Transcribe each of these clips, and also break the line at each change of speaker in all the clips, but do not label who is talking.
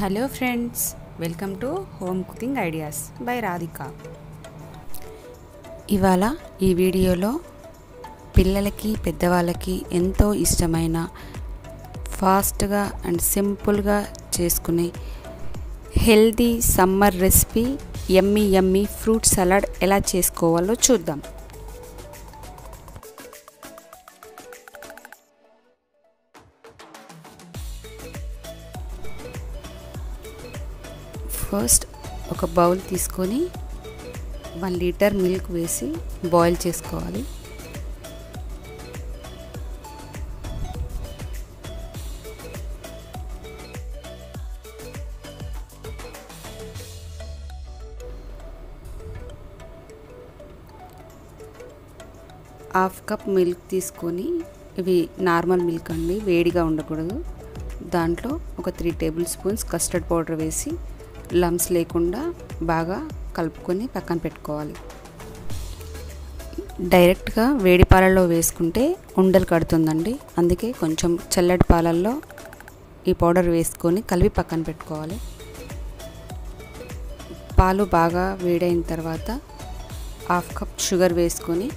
Hello friends, welcome to home cooking ideas by Radhika. ఇవాళ ఈ వీడియోలో పిల్లలకి పెద్దవాళ్ళకి ఎంతో ఇష్టమైన ఫాస్ట్గా అండ్ సింపుల్గా చేసుకునే హెల్దీ సమ్మర్ రెసిపీ యమ్మీ యమ్మీ ఫ్రూట్ సలాడ్ ఎలా చేసుకోవాలో చూద్దాం. ఫస్ట్ ఒక బౌల్ తీసుకొని 1 లీటర్ మిల్క్ వేసి బాయిల్ చేసుకోవాలి. హాఫ్ కప్ మిల్క్ తీసుకొని, ఇవి నార్మల్ మిల్క్ అండి, వేడిగా ఉండకూడదు. దాంట్లో ఒక 3 టేబుల్ స్పూన్స్ కస్టర్డ్ పౌడర్ వేసి లమ్స్ లేకుండా బాగా కలుపుకొని పక్కన పెట్టుకోవాలి. డైరెక్ట్గా వేడి పాలల్లో వేసుకుంటే ఉండలు కడుతుందండి, అందుకే కొంచెం చల్లటి పాలల్లో ఈ పౌడర్ వేసుకొని కలిపి పక్కన పెట్టుకోవాలి. పాలు బాగా వేడైన తర్వాత హాఫ్ కప్ షుగర్ వేసుకొని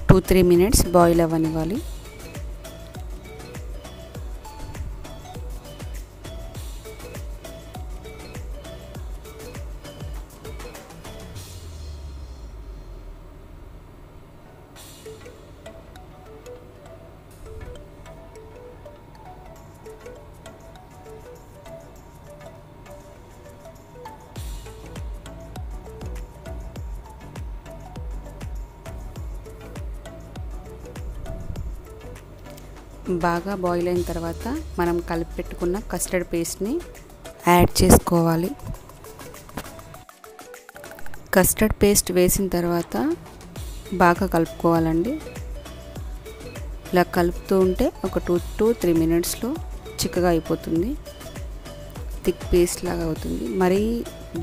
2-3 మినిట్స్ బాయిల్ అవ్వనివ్వాలి. బాగా బాయిల్ అయిన తర్వాత మనం కలిపి పెట్టుకున్న కస్టర్డ్ పేస్ట్ని యాడ్ చేసుకోవాలి. కస్టర్డ్ పేస్ట్ వేసిన తర్వాత బాగా కలుపుకోవాలండి. ఇలా కలుపుతూ ఉంటే ఒక 2-3 మినిట్స్లో చిక్కగా అయిపోతుంది, థిక్ పేస్ట్ లాగా అవుతుంది. మరీ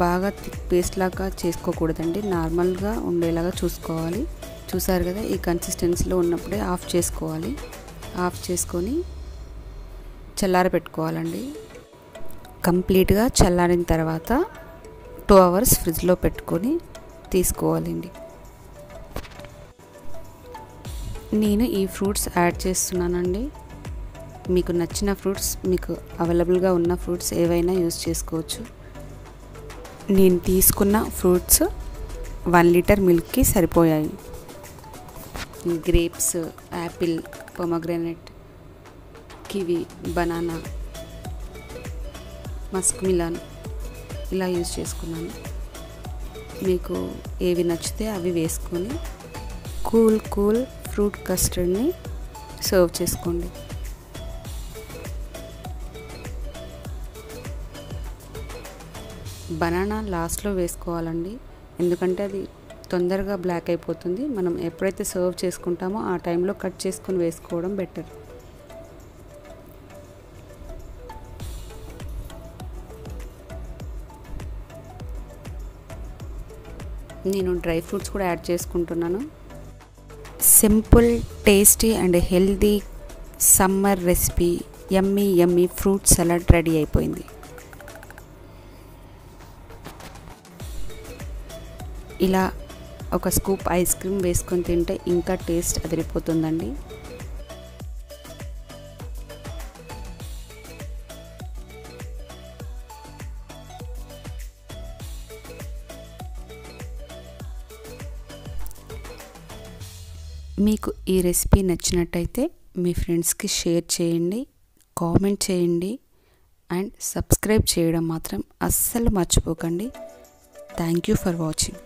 బాగా థిక్ పేస్ట్ లాగా చేసుకోకూడదండి, నార్మల్గా ఉండేలాగా చూసుకోవాలి. చూసారు కదా, ఈ కన్సిస్టెన్సీలో ఉన్నప్పుడే ఆఫ్ చేసుకోవాలి. ఆఫ్ చేసుకొని చల్లార పెట్టుకోవాలండి. కంప్లీట్గా చల్లారిన తర్వాత 2 అవర్స్ ఫ్రిడ్జ్లో పెట్టుకొని తీసుకోవాలండి. నేను ఈ ఫ్రూట్స్ యాడ్ చేస్తున్నానండి. మీకు నచ్చిన ఫ్రూట్స్, మీకు అవైలబుల్గా ఉన్న ఫ్రూట్స్ ఏవైనా యూస్ చేసుకోవచ్చు. నేను తీసుకున్న ఫ్రూట్స్ 1 లీటర్ మిల్క్కి సరిపోయాయి. Grapes, apple, pomegranate, kiwi, banana, musk melon ఇలా యూజ్ చేసుకున్నాను. మీకు ఏవి నచ్చితే అవి వేసుకొని కూల్ ఫ్రూట్ కస్టర్డ్ని సర్వ్ చేసుకోండి. బనానా లాస్ట్లో వేసుకోవాలండి, ఎందుకంటే అది తొందరగా బ్లాక్ అయిపోతుంది. మనం ఎప్పుడైతే సర్వ్ చేసుకుంటామో ఆ టైంలో కట్ చేసుకొని వేసుకోవడం బెటర్. నేను డ్రై ఫ్రూట్స్ కూడా యాడ్ చేసుకుంటున్నాను. Simple, tasty and healthy summer recipe yummy yummy fruit salad ready అయిపోయింది. ఇలా ఒక స్కూప్ ఐస్ క్రీమ్ వేసుకొని తింటే ఇంకా టేస్ట్ అదిరిపోతుందండి. మీకు ఈ రెసిపీ నచ్చినట్టయితే మీ ఫ్రెండ్స్కి షేర్ చేయండి, కామెంట్ చేయండి అండ్ సబ్స్క్రైబ్ చేయడం మాత్రం అస్సలు మర్చిపోకండి. Thank you for watching.